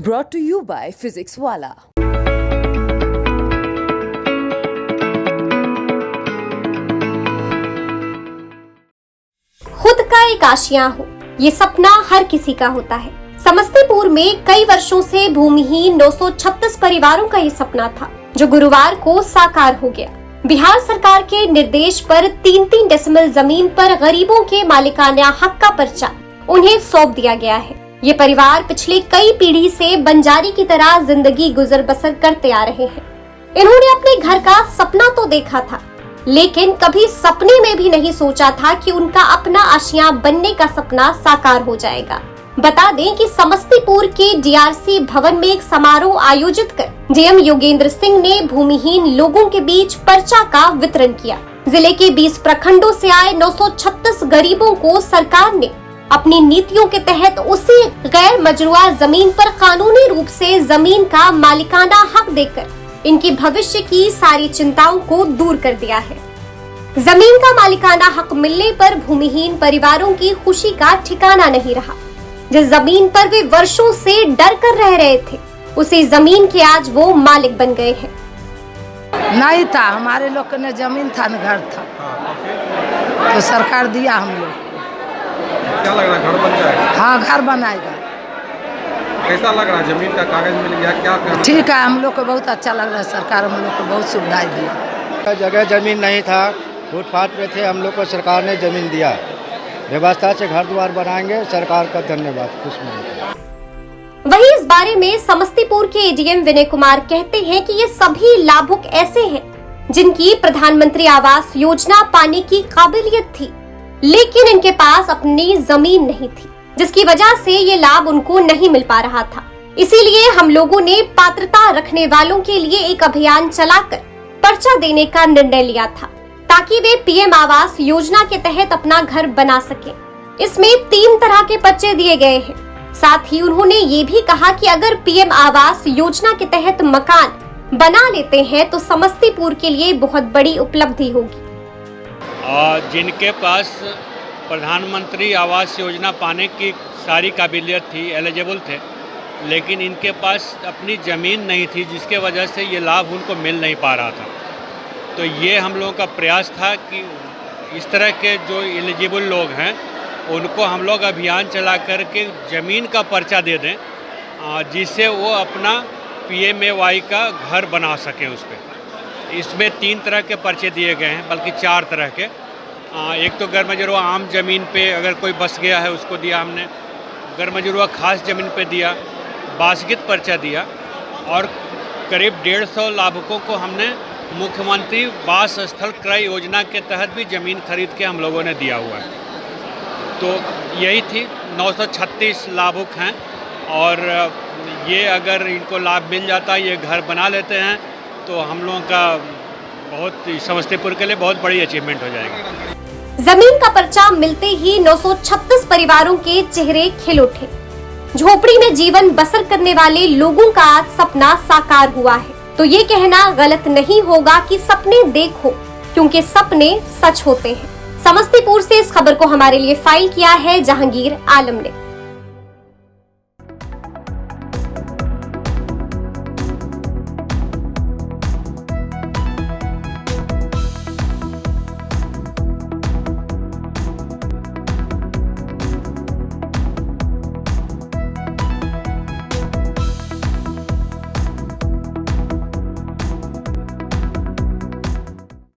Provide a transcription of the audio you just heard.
brought to you by Physics Wala। खुद का एक आशियां हो, ये सपना हर किसी का होता है। समस्तीपुर में कई वर्षों से भूमिहीन 936 परिवारों का ये सपना था, जो गुरुवार को साकार हो गया। बिहार सरकार के निर्देश पर 3-3 डेसिमल जमीन पर गरीबों के मालिकाना हक का पर्चा उन्हें सौंप दिया गया है। ये परिवार पिछले कई पीढ़ी से बंजारी की तरह जिंदगी गुजर बसर करते आ रहे हैं। इन्होंने अपने घर का सपना तो देखा था, लेकिन कभी सपने में भी नहीं सोचा था कि उनका अपना आशियां बनने का सपना साकार हो जाएगा। बता दें कि समस्तीपुर के डीआरसी भवन में एक समारोह आयोजित कर डीएम योगेंद्र सिंह ने भूमिहीन लोगों के बीच पर्चा का वितरण किया। जिले के 20 प्रखंडों से आए 936 गरीबों को सरकार ने अपनी नीतियों के तहत उसी गैर मजरूआ जमीन पर कानूनी रूप से जमीन का मालिकाना हक देकर इनकी भविष्य की सारी चिंताओं को दूर कर दिया है। जमीन का मालिकाना हक मिलने पर भूमिहीन परिवारों की खुशी का ठिकाना नहीं रहा। जिस जमीन पर वे वर्षों से डर कर रह रहे थे, उसी जमीन के आज वो मालिक बन गए हैं। नहीं था, हमारे लोग के न जमीन था न घर था, तो सरकार दिया हम लोग। क्या लग रहा है, घर बन जाएगा? हाँ, घर बनाएगा। कैसा लग रहा है? जमीन का कागज मिल गया, क्या करना? ठीक है, हम लोग को बहुत अच्छा लग रहा है। सरकार हम लोग को बहुत सुविधाएं दिया। जगह जमीन नहीं था, फुटपाथ पे थे, हम लोग को सरकार ने जमीन दिया। व्यवस्था से घर द्वार बनाएंगे, सरकार का धन्यवाद। खुश वहीं इस बारे में समस्तीपुर के एडीएम विनय कुमार कहते हैं कि ये सभी लाभुक ऐसे हैं जिनकी प्रधानमंत्री आवास योजना पाने की काबिलियत थी, लेकिन इनके पास अपनी जमीन नहीं थी, जिसकी वजह से ये लाभ उनको नहीं मिल पा रहा था। इसीलिए हम लोगों ने पात्रता रखने वालों के लिए एक अभियान चलाकर पर्चा देने का निर्णय लिया था, ताकि वे पीएम आवास योजना के तहत अपना घर बना सकें। इसमें 3 तरह के पर्चे दिए गए हैं। साथ ही उन्होंने ये भी कहा कि अगर पीएम आवास योजना के तहत मकान बना लेते हैं तो समस्तीपुर के लिए बहुत बड़ी उपलब्धि होगी। जिनके पास प्रधानमंत्री आवास योजना पाने की सारी काबिलियत थी, एलिजिबल थे, लेकिन इनके पास अपनी ज़मीन नहीं थी, जिसके वजह से ये लाभ उनको मिल नहीं पा रहा था। तो ये हम लोगों का प्रयास था कि इस तरह के जो एलिजिबल लोग हैं उनको हम लोग अभियान चला कर के ज़मीन का पर्चा दे दें, जिससे वो अपना PMAY का घर बना सकें उस पर। इसमें 3 तरह के पर्चे दिए गए हैं, बल्कि 4 तरह के। एक तो गैर मजरूआ आम ज़मीन पे अगर कोई बस गया है उसको दिया हमने, गैर मजरूआ खास ज़मीन पे दिया, बासगित पर्चा दिया, और करीब 150 लाभुकों को हमने मुख्यमंत्री वास स्थल क्रय योजना के तहत भी ज़मीन खरीद के हम लोगों ने दिया हुआ है। तो यही थी, 936 लाभुक हैं, और ये अगर इनको लाभ मिल जाता है, ये घर बना लेते हैं, तो हम लोगों का बहुत समस्तीपुर के लिए बहुत बड़ी अचीवमेंट हो जाएगी। जमीन का पर्चा मिलते ही 936 परिवारों के चेहरे खिल उठे। झोपड़ी में जीवन बसर करने वाले लोगों का आज सपना साकार हुआ है। तो ये कहना गलत नहीं होगा कि सपने देखो, क्योंकि सपने सच होते हैं। समस्तीपुर से इस खबर को हमारे लिए फाइल किया है जहांगीर आलम ने।